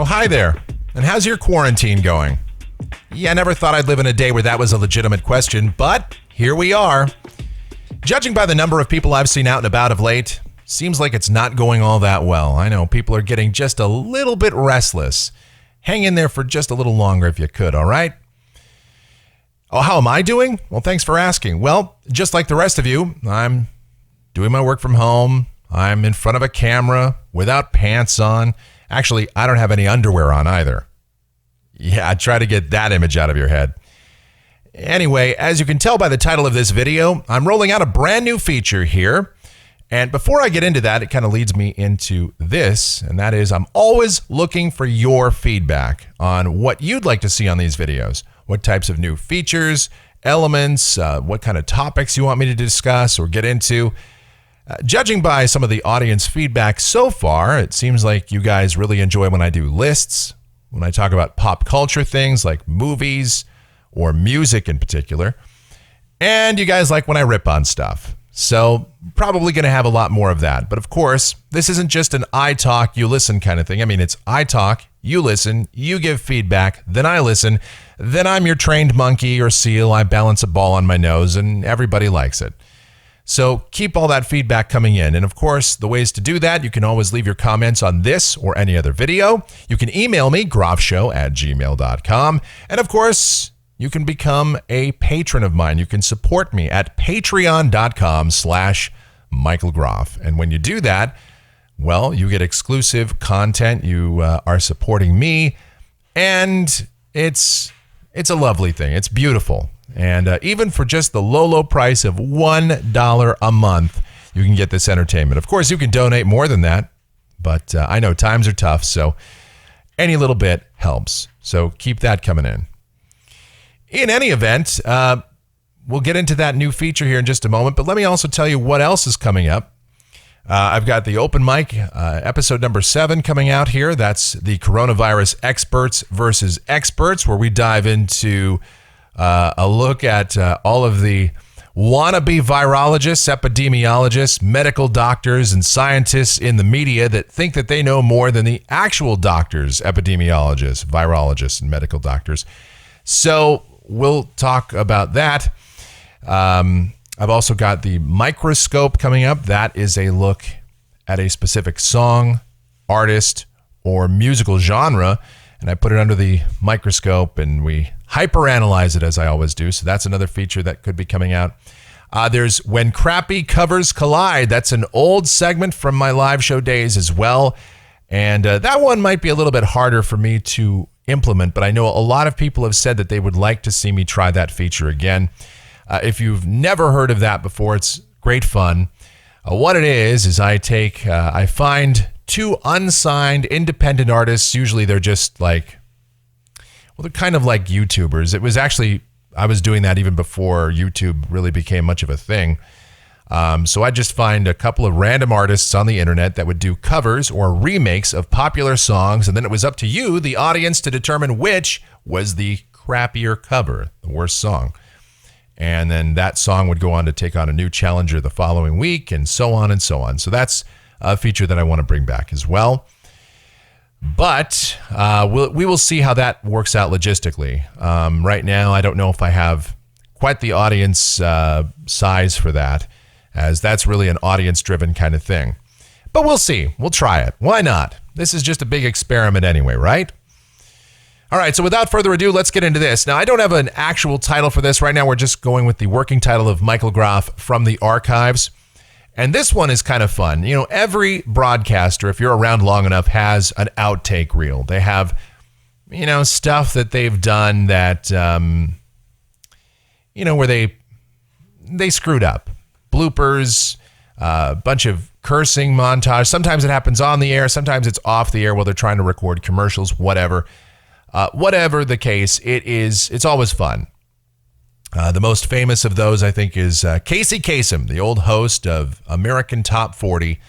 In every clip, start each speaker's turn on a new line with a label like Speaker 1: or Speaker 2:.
Speaker 1: Oh, hi there. And how's your quarantine going? Yeah, I never thought I'd live in a day where that was a legitimate question, but here we are. Judging by the number of people I've seen out and about of late, seems like it's not going all that well. I know people are getting just a little bit restless. Hang in there for just a little longer if you could, all right? Oh, how am I doing? Well, thanks for asking. Well, just like the rest of you, I'm doing my work from home. I'm in front of a camera without pants on. Actually, I don't have any underwear on either. Yeah, try to get that image out of your head. Anyway, as you can tell by the title of this video, I'm rolling out a brand new feature here. And before I get into that, it kind of leads me into this, and that is I'm always looking for your feedback on what you'd like to see on these videos. What types of new features, elements, what kind of topics you want me to discuss or get into. Judging by some of the audience feedback so far, it seems like you guys really enjoy when I do lists, when I talk about pop culture things like movies or music in particular. And you guys like when I rip on stuff. So probably going to have a lot more of that. But of course, this isn't just an I talk, you listen kind of thing. I mean, it's I talk, you listen, you give feedback, then I listen, then I'm your trained monkey or seal. I balance a ball on my nose and everybody likes it. So keep all that feedback coming in. And of course, the ways to do that, you can always leave your comments on this or any other video. You can email me, groffshow@gmail.com. And of course, you can become a patron of mine. You can support me at patreon.com/Michael Groff. And when you do that, well, you get exclusive content. You are supporting me. And it's a lovely thing. It's beautiful. And even for just the low price of $1 a month, you can get this entertainment. Of course, you can donate more than that, but I know times are tough, so any little bit helps. So keep that coming in. In any event, we'll get into that new feature here in just a moment, but let me also tell you what else is coming up. I've got the open mic, episode number 7 coming out here. That's the coronavirus experts versus experts, where we dive into a look at all of the wannabe virologists, epidemiologists, medical doctors, and scientists in the media that think that they know more than the actual doctors, epidemiologists, virologists, and medical doctors. So we'll talk about that. I've also got the microscope coming up. That is a look at a specific song, artist, or musical genre. And I put it under the microscope and we hyperanalyze it as I always do. So that's another feature that could be coming out. There's When Crappy Covers Collide. That's an old segment from my live show days as well. And that one might be a little bit harder for me to implement, but I know a lot of people have said that they would like to see me try that feature again. If you've never heard of that before, it's great fun. What it is I find 2 unsigned independent artists. Usually they're just like, well, they're kind of like YouTubers. It was actually, I was doing that even before YouTube really became much of a thing. So I just find a couple of random artists on the internet that would do covers or remakes of popular songs. And then it was up to you, the audience, to determine which was the crappier cover, the worst song. And then that song would go on to take on a new challenger the following week and so on and so on. So that's a feature that I want to bring back as well. But we will see how that works out logistically. Right now, I don't know if I have quite the audience size for that, as that's really an audience-driven kind of thing. But we'll see. We'll try it. Why not? This is just a big experiment anyway, right? All right, so without further ado, let's get into this. Now, I don't have an actual title for this. Right now, we're just going with the working title of Michael Groff from the archives. And this one is kind of fun. You know, every broadcaster, if you're around long enough, has an outtake reel. They have, you know, stuff that they've done that, you know, where they screwed up. Bloopers, a bunch of cursing montage. Sometimes it happens on the air. Sometimes it's off the air while they're trying to record commercials, whatever. Whatever the case, it's always fun. The most famous of those, I think, is Casey Kasem, the old host of American Top 40,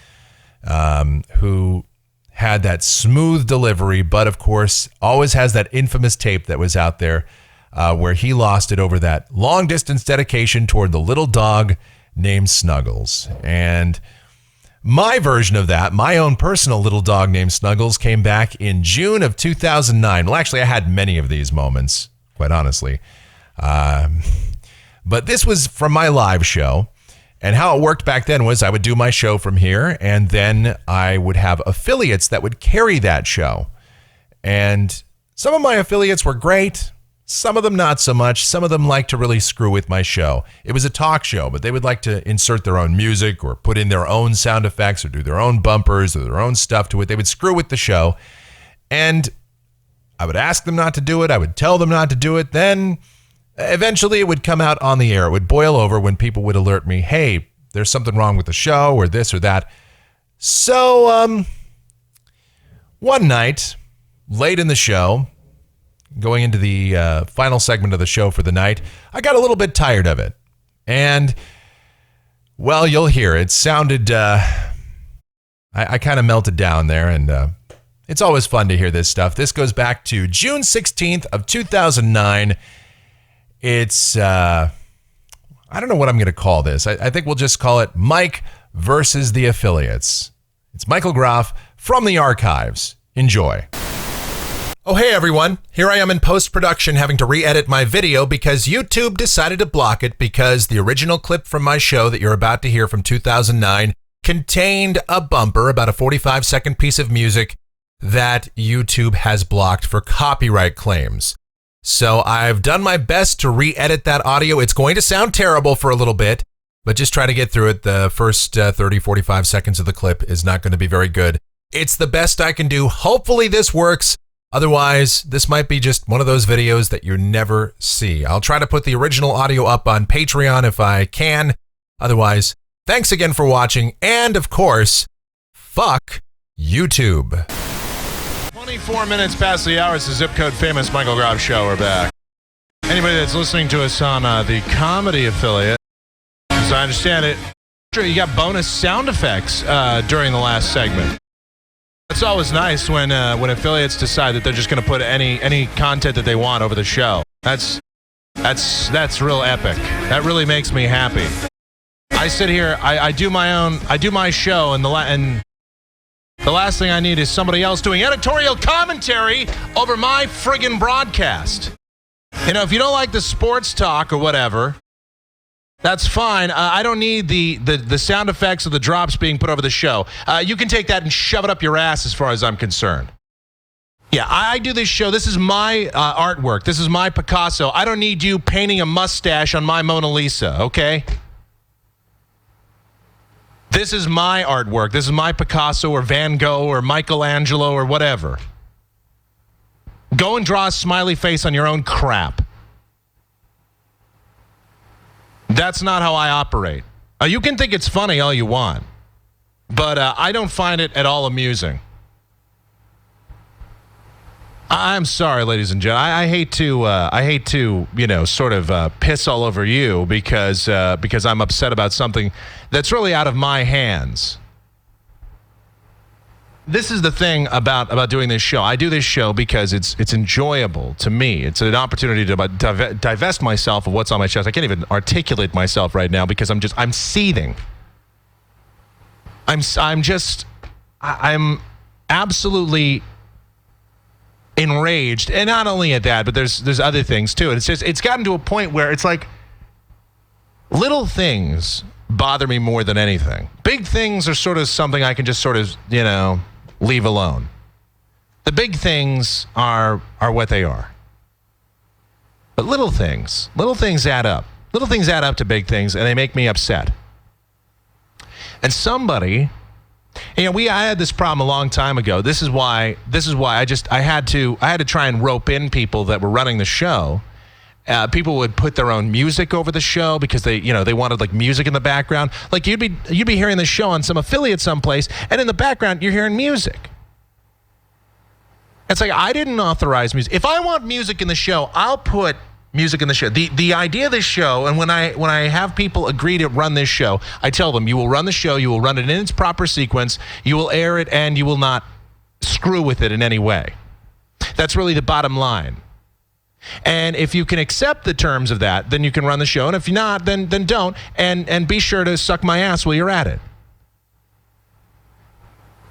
Speaker 1: who had that smooth delivery, but of course always has that infamous tape that was out there where he lost it over that long distance dedication toward the little dog named Snuggles. And My version of that, my own personal little dog named Snuggles, came back in June of 2009. Well, actually, I had many of these moments, quite honestly. But this was from my live show. And how it worked back then was I would do my show from here, and then I would have affiliates that would carry that show. And some of my affiliates were great. Some of them not so much. Some of them liked to really screw with my show. It was a talk show, but they would like to insert their own music or put in their own sound effects or do their own bumpers or their own stuff to it. They would screw with the show. And I would ask them not to do it. I would tell them not to do it. Then eventually it would come out on the air. It would boil over when people would alert me, hey, there's something wrong with the show or this or that. So one night, late in the show, going into the final segment of the show for the night, I got a little bit tired of it. And, well, you'll hear it. Sounded, I kind of melted down there, and it's always fun to hear this stuff. This goes back to June 16th of 2009. It's, I don't know what I'm going to call this. I think we'll just call it Mike versus the Affiliates. It's Michael Groff from the archives. Enjoy. Oh, hey, everyone. Here I am in post-production having to re-edit my video because YouTube decided to block it because the original clip from my show that you're about to hear from 2009 contained a bumper, about a 45-second piece of music that YouTube has blocked for copyright claims. So I've done my best to re-edit that audio. It's going to sound terrible for a little bit, but just try to get through it. The first 30, 45 seconds of the clip is not going to be very good. It's the best I can do. Hopefully this works. Otherwise, this might be just one of those videos that you never see. I'll try to put the original audio up on Patreon if I can. Otherwise, thanks again for watching. And of course, fuck YouTube.
Speaker 2: 24 minutes past the hour. It's the Zip Code Famous Michael Groff Show. We're back. Anybody that's listening to us on the comedy affiliate, as I understand it, you got bonus sound effects during the last segment. It's always nice when affiliates decide that they're just going to put any content that they want over the show. That's real epic. That really makes me happy. I sit here, I do my show, and the last thing I need is somebody else doing editorial commentary over my friggin' broadcast. You know, if you don't like the sports talk or whatever, that's fine. I don't need the sound effects of the drops being put over the show. You can take that and shove it up your ass as far as I'm concerned. Yeah, I do this show. This is my artwork. This is my Picasso. I don't need you painting a mustache on my Mona Lisa, okay? This is my artwork. This is my Picasso or Van Gogh or Michelangelo or whatever. Go and draw a smiley face on your own crap. That's not how I operate. You can think it's funny all you want, but I don't find it at all amusing. I'm sorry, ladies and gentlemen. I hate to, sort of piss all over you because I'm upset about something that's really out of my hands. This is the thing about doing this show. I do this show because it's enjoyable to me. It's an opportunity to divest myself of what's on my chest. I can't even articulate myself right now because I'm seething. I'm absolutely enraged, and not only at that, but there's other things too. And it's gotten to a point where it's like little things bother me more than anything. Big things are sort of something I can just sort of leave alone. The big things are what they are. But little things add up. Little things add up to big things, and they make me upset. And somebody, I had this problem a long time ago. This is why I had to try and rope in people that were running the show. People would put their own music over the show because they wanted like music in the background. Like you'd be hearing the show on some affiliate someplace, and in the background you're hearing music. It's like, I didn't authorize music. If I want music in the show, I'll put music in the show. The idea of this show, and when I have people agree to run this show, I tell them, you will run the show, you will run it in its proper sequence, you will air it, and you will not screw with it in any way. That's really the bottom line. And if you can accept the terms of that, then you can run the show. And if you're not, then don't. And be sure to suck my ass while you're at it.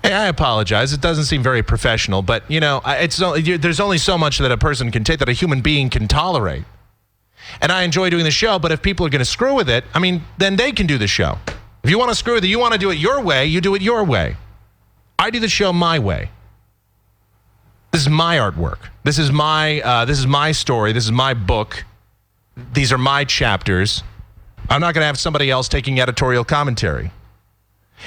Speaker 2: Hey, I apologize. It doesn't seem very professional, but, there's only so much that a person can take, that a human being can tolerate. And I enjoy doing the show, but if people are going to screw with it, then they can do the show. If you want to screw with it, you want to do it your way, you do it your way. I do the show my way. This is my artwork. This is my story. This is my book. These are my chapters. I'm not going to have somebody else taking editorial commentary.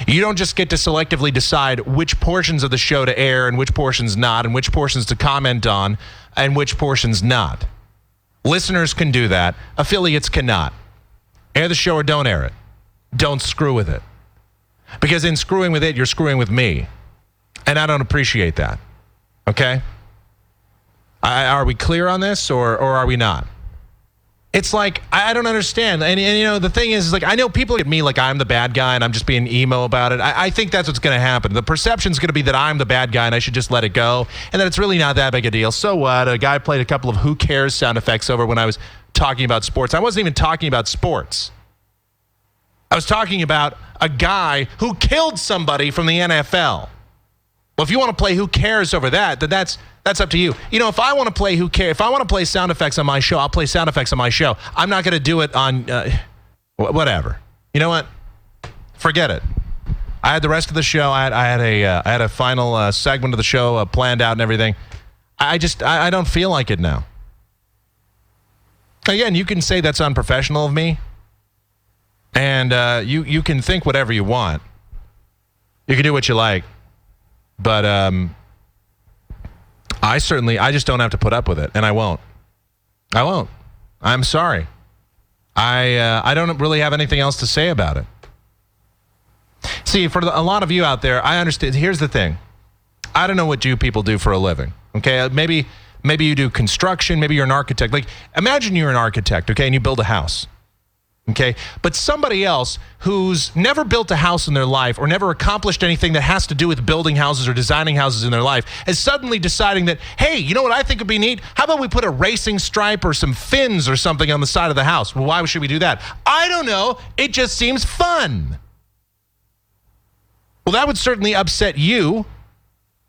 Speaker 2: You don't just get to selectively decide which portions of the show to air and which portions not, and which portions to comment on and which portions not. Listeners can do that. Affiliates cannot. Air the show or don't air it. Don't screw with it. Because in screwing with it, you're screwing with me. And I don't appreciate that. Okay? Are we clear on this or are we not? It's like, I don't understand. And the thing is, like, I know people look at me like I'm the bad guy and I'm just being emo about it. I think that's what's going to happen. The perception's going to be that I'm the bad guy and I should just let it go, and that it's really not that big a deal. So what? A guy played a couple of who cares sound effects over when I was talking about sports. I wasn't even talking about sports. I was talking about a guy who killed somebody from the NFL. Well, if you want to play who cares over that, then that's up to you. If I want to play who cares, if I want to play sound effects on my show, I'll play sound effects on my show. I'm not going to do it on whatever. You know what? Forget it. I had the rest of the show. I had a final segment of the show planned out and everything. I don't feel like it now. Again, you can say that's unprofessional of me, and you can think whatever you want. You can do what you like. But I just don't have to put up with it, and I won't. I'm sorry. I don't really have anything else to say about it. See, for a lot of you out there, I understand. Here's the thing. I don't know what you people do for a living, okay? Maybe you do construction. Maybe you're an architect. Like, imagine you're an architect, okay, and you build a house. Okay, but somebody else who's never built a house in their life or never accomplished anything that has to do with building houses or designing houses in their life is suddenly deciding that, hey, you know what I think would be neat? How about we put a racing stripe or some fins or something on the side of the house? Well, why should we do that? I don't know. It just seems fun. Well, that would certainly upset you.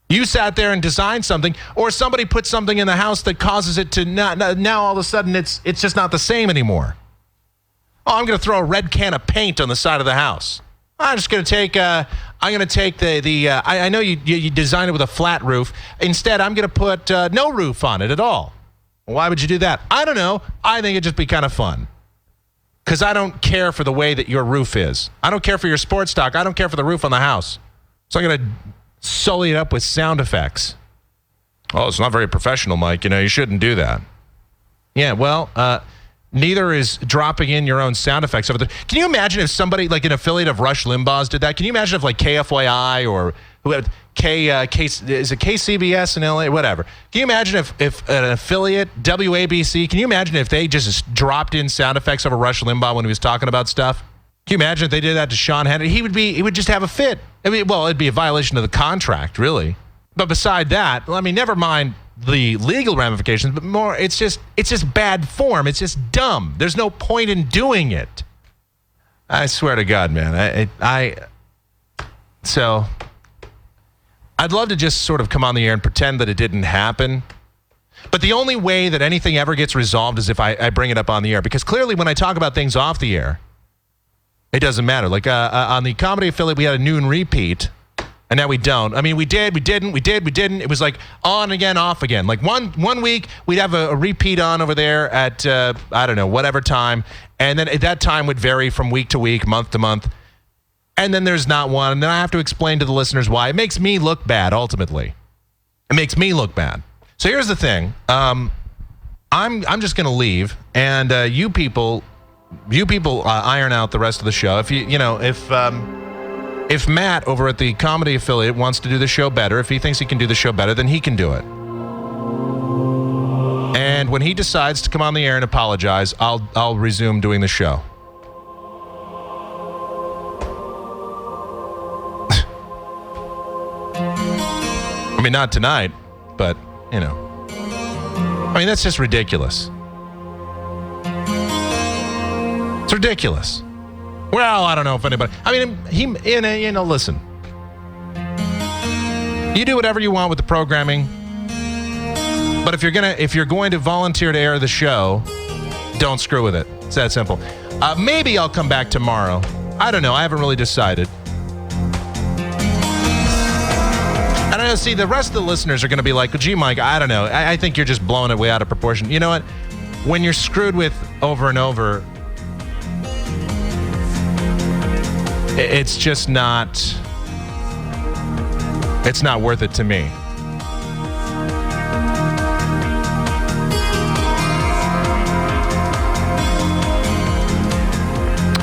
Speaker 2: You sat there and designed something, or somebody put something in the house that causes it to now all of a sudden it's just not the same anymore. Oh, I'm going to throw a red can of paint on the side of the house. I'm just going to take. I know you designed it with a flat roof. Instead, I'm going to put no roof on it at all. Why would you do that? I don't know. I think it'd just be kind of fun. Because I don't care for the way that your roof is. I don't care for your sports stock. I don't care for the roof on the house. So I'm going to sully it up with sound effects. Oh, it's not very professional, Mike. You shouldn't do that. Yeah, well, neither is dropping in your own sound effects over there. Can you imagine if somebody, like an affiliate of Rush Limbaugh's, did that? Can you imagine if, like, KFYI or is it KCBS in LA? Whatever. Can you imagine if an affiliate, WABC, can you imagine if they just dropped in sound effects over Rush Limbaugh when he was talking about stuff? Can you imagine if they did that to Sean Hannity? He would just have a fit. It'd be a violation of the contract, really. But beside that, never mind the legal ramifications, but more, it's just bad form. It's just dumb. There's no point in doing it. I swear to God, man. So I'd love to just sort of come on the air and pretend that it didn't happen. But the only way that anything ever gets resolved is if I bring it up on the air. Because clearly when I talk about things off the air, it doesn't matter. Like on the comedy affiliate, we had a noon repeat. And now we don't. We did, we didn't. It was like on again, off again. Like one week, we'd have a repeat on over there at, I don't know, whatever time. And then that time would vary from week to week, month to month. And then there's not one. And then I have to explain to the listeners why. It makes me look bad, ultimately. It makes me look bad. So here's the thing. I'm just going to leave. And you people iron out the rest of the show. If Matt over at the comedy affiliate wants to do the show better, if he thinks he can do the show better, then he can do it. And when he decides to come on the air and apologize, I'll resume doing the show. Not tonight, but, that's just ridiculous. It's ridiculous. Well, I don't know if anybody... listen. You do whatever you want with the programming. But if you're going to volunteer to air the show, don't screw with it. It's that simple. Maybe I'll come back tomorrow. I don't know. I haven't really decided. I don't know. See, the rest of the listeners are going to be like, gee, Mike, I don't know. I think you're just blowing it way out of proportion. You know what? When you're screwed with over and over, it's just not... It's not worth it to me.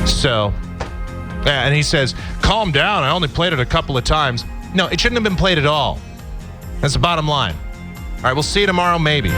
Speaker 2: So, yeah, and he says, calm down. I only played it a couple of times. No, it shouldn't have been played at all. That's the bottom line. All right, we'll see you tomorrow, maybe.